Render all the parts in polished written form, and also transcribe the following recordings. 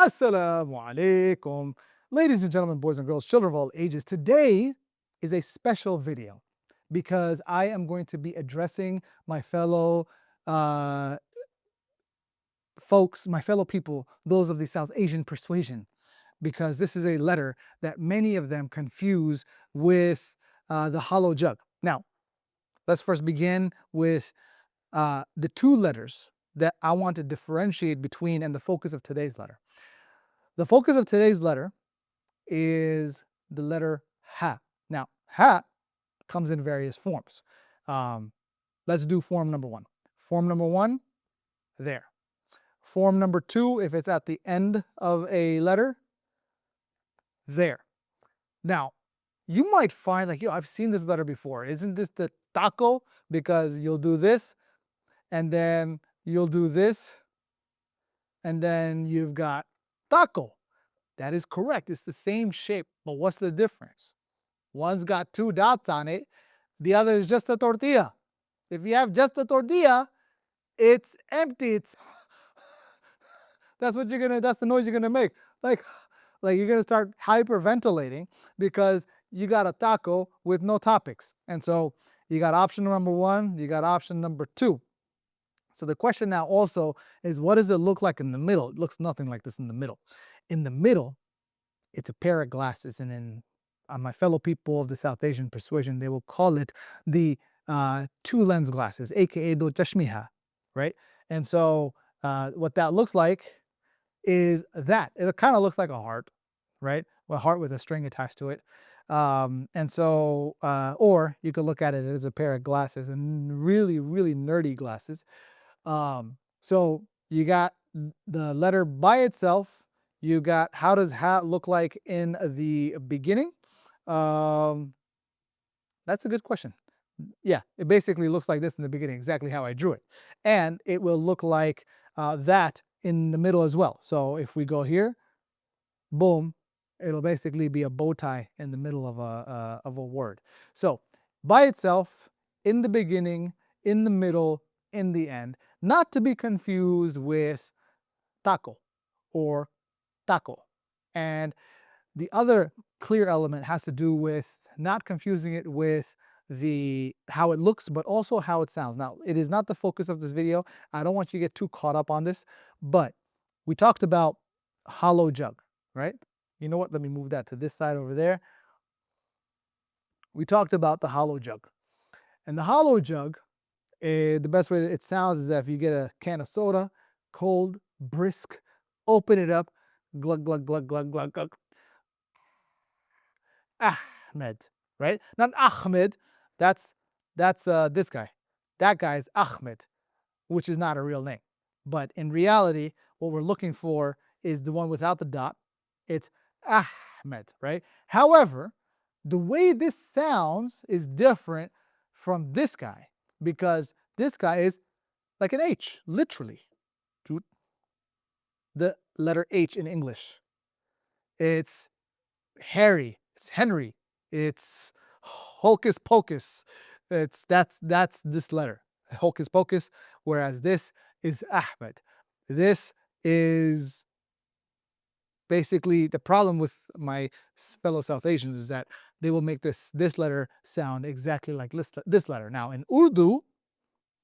Assalamu alaikum. Ladies and gentlemen, boys and girls, children of all ages, today is a special video because I am going to be addressing my fellow uh, folks, my fellow people, those of the South Asian persuasion, because this is a letter that many of them confuse with the hollow jug. Now, let's first begin with the two letters that I want to differentiate between and the focus of today's letter. The focus of today's letter is the letter ha. Now, ha comes in various forms. Let's do form number one. Form number one, there. Form number two, if it's at the end of a letter, there. Now, you might find like, yo, I've seen this letter before. Isn't this the taco? Because you'll do this, and then you'll do this, and then you've got taco. That is correct. It's the same shape, but what's the difference? One's got two dots on it. The other is just a tortilla. If you have just a tortilla, it's empty. That's the noise you're gonna make. Like you're gonna start hyperventilating because you got a taco with no topics. And so you got option number one, you got option number two. So the question now also is, what does it look like in the middle? It looks nothing like this in the middle. In the middle, it's a pair of glasses, and in my fellow people of the South Asian persuasion, they will call it the two lens glasses, aka do chashmiha, right? And so what that looks like is that it kind of looks like a heart, right? A heart with a string attached to it. And so, or you could look at it as a pair of glasses, and really, really nerdy glasses. So you got the letter by itself. You got, how does ha look like in the beginning? That's a good question. Yeah, it basically looks like this in the beginning, exactly how I drew it. And it will look like that in the middle as well. So if we go here, boom, it'll basically be a bow tie in the middle of a word. So by itself, in the beginning, in the middle, in the end, not to be confused with taco or taco. And the other clear element has to do with not confusing it with how it looks, but also how it sounds. Now, it is not the focus of this video. I don't want you to get too caught up on this, but we talked about hollow jug, right? You know what? Let me move that to this side over there. We talked about the hollow jug. And the hollow jug, the best way it sounds is that if you get a can of soda, cold, brisk, open it up, glug, glug, glug, glug, glug, glug. Ahmed, right? Not Ahmed. That's this guy. That guy is Ahmed, which is not a real name. But in reality, what we're looking for is the one without the dot. It's Ahmed, right? However, the way this sounds is different from this guy, because this guy is like an H, literally. The letter H in English. It's Harry, it's Henry, it's hocus pocus. That's this letter, hocus pocus, whereas this is Ahmed. This is basically the problem with my fellow South Asians, is that they will make this letter sound exactly like this letter. Now in Urdu,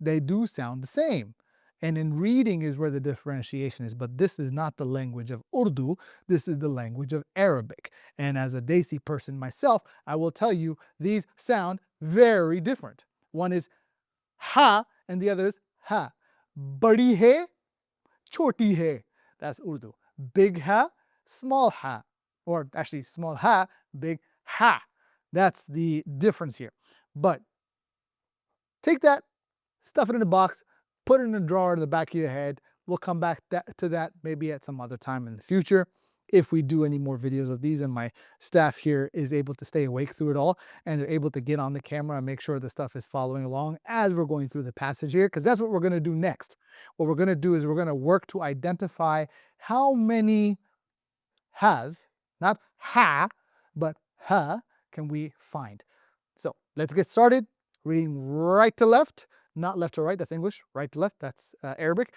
they do sound the same. And in reading is where the differentiation is. But this is not the language of Urdu. This is the language of Arabic. And as a Desi person myself, I will tell you these sound very different. One is ha, and the other is ha. Badi hai, choti hai. That's Urdu. Big ha, small ha. Or actually, small ha, big ha. That's the difference here. But take that, stuff it in a box, put it in a drawer in the back of your head. We'll come back to that maybe at some other time in the future, if we do any more videos of these and my staff here is able to stay awake through it all, and they're able to get on the camera and make sure the stuff is following along as we're going through the passage here, because that's what we're going to do next. What we're going to do is we're going to work to identify how many has, not ha, but ha, can we find. So let's get started reading right to left. Not left to right, that's English. Right to left, that's Arabic.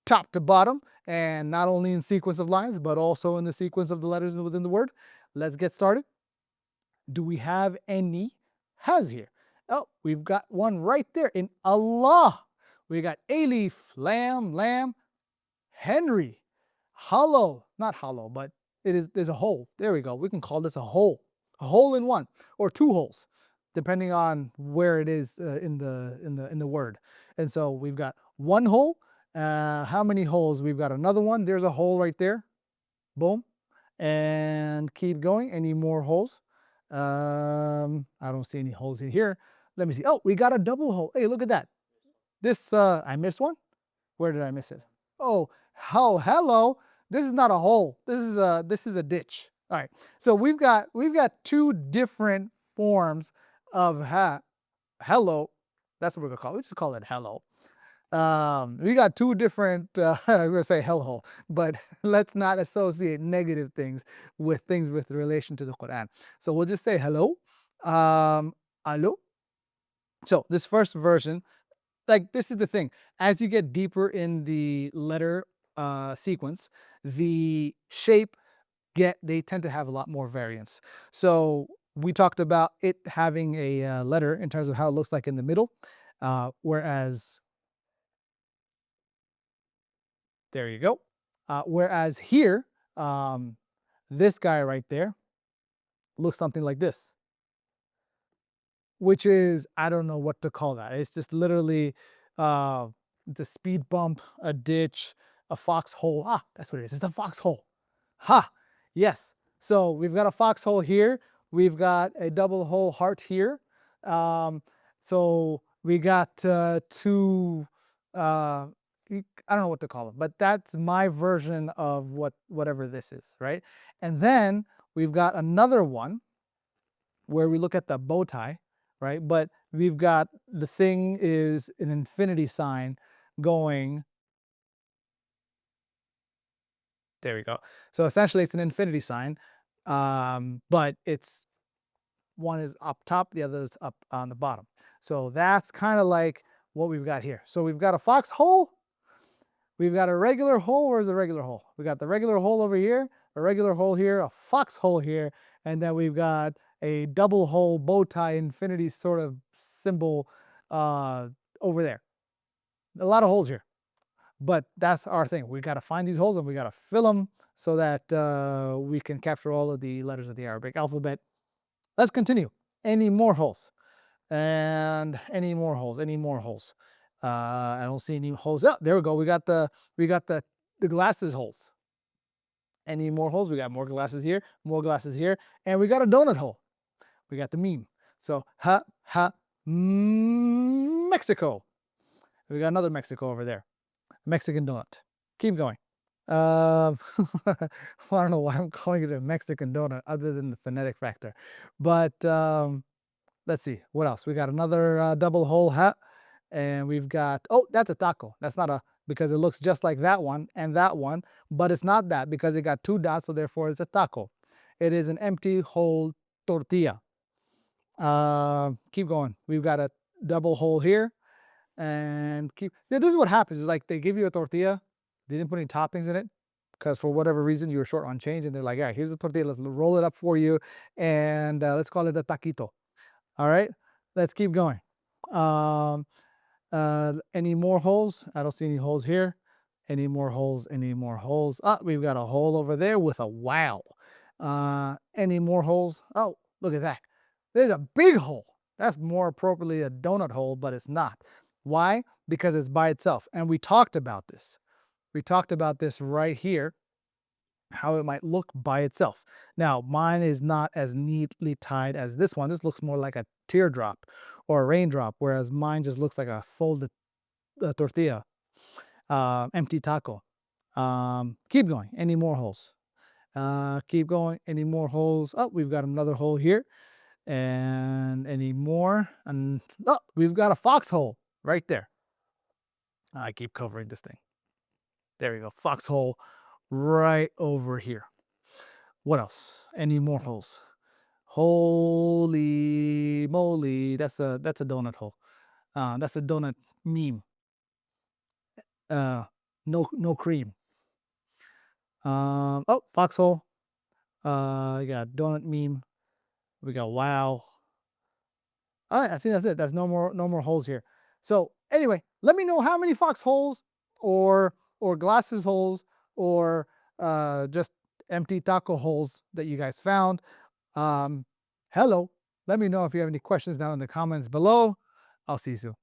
top to bottom, and not only in sequence of lines, but also in the sequence of the letters within the word. Let's get started. Do we have any has here? Oh, we've got one right there in Allah. We got Alif, lamb, Henry, hollow, not hollow, but there's a hole. There we go. We can call this a hole in one, or two holes, depending on where it is in the word. And so we've got one hole. How many holes? We've got another one. There's a hole right there. Boom. And keep going. Any more holes? I don't see any holes in here. Let me see. Oh, we got a double hole. Hey, look at that. This I missed one. Where did I miss it? Oh, hello. This is not a hole. This is a ditch. All right. So we've got two different forms of hello. That's what we're gonna call it. We just call it hello. We got two different. I was gonna say hellhole, but let's not associate negative things with relation to the Quran. So we'll just say hello. Hello. So this first version, like, this is the thing. As you get deeper in the letter sequence, the shape they tend to have a lot more variance. So we talked about it having a letter in terms of how it looks like in the middle, whereas there you go. Whereas here, this guy right there looks something like this, which is, I don't know what to call that. It's just literally uh, it's a speed bump, a ditch, a foxhole. Ah, that's what it is. It's a foxhole. Ha! Yes. So we've got a foxhole here. We've got a double hole heart here. Um, so we got two. I don't know what to call it, but that's my version of whatever this is, right? And then we've got another one where we look at the bow tie, right? But we've got the thing is an infinity sign going. There we go. So essentially, it's an infinity sign, but it's one is up top, the other is up on the bottom. So that's kind of like what we've got here. So we've got a foxhole. We've got a regular hole. Where's the regular hole? We got the regular hole over here, a regular hole here, a foxhole here, and then we've got a double hole bow tie infinity sort of symbol over there. A lot of holes here, but that's our thing. We got to find these holes and we got to fill them so that we can capture all of the letters of the Arabic alphabet. Let's continue. Any more holes? And any more holes? Any more holes? I don't see any holes. Oh, there we go. We got the glasses holes. Any more holes? We got more glasses here, and we got a donut hole. We got the meme. So Mexico. We got another Mexico over there. Mexican donut. Keep going. I don't know why I'm calling it a Mexican donut other than the phonetic factor. But let's see. What else? We got another double hole hat. And we've got, oh, that's a taco. That's not because it looks just like that one and that one. But it's not that because it got two dots. So therefore, it's a taco. It is an empty whole tortilla. Keep going. We've got a double hole here. And this is what happens is, like, they give you a tortilla, they didn't put any toppings in it because for whatever reason you were short on change, and they're like, all right, here's the tortilla, let's roll it up for you, and let's call it a taquito. All right, let's keep going. Any more holes? I don't see any holes here. Any more holes? Ah, we've got a hole over there with a wow. Any more holes? Oh, look at that. There's a big hole. That's more appropriately a donut hole, but it's not. Why? Because it's by itself. And we talked about this. We talked about this right here, how it might look by itself. Now, mine is not as neatly tied as this one. This looks more like a teardrop or a raindrop, whereas mine just looks like a folded tortilla, empty taco. Keep going. Any more holes? Keep going. Any more holes? Oh, we've got another hole here. And any more? And oh, we've got a foxhole right there. I keep covering this thing. There we go. Foxhole right over here. What else? Any more holes? Holy moly. That's a donut hole. That's a donut meme. no cream. Oh, foxhole. We got donut meme. We got wow. All right, I think that's it. That's no more holes here. So anyway, let me know how many foxholes or glasses holes or just empty taco holes that you guys found. Um, hello. Let me know if you have any questions down in the comments below. I'll see you soon.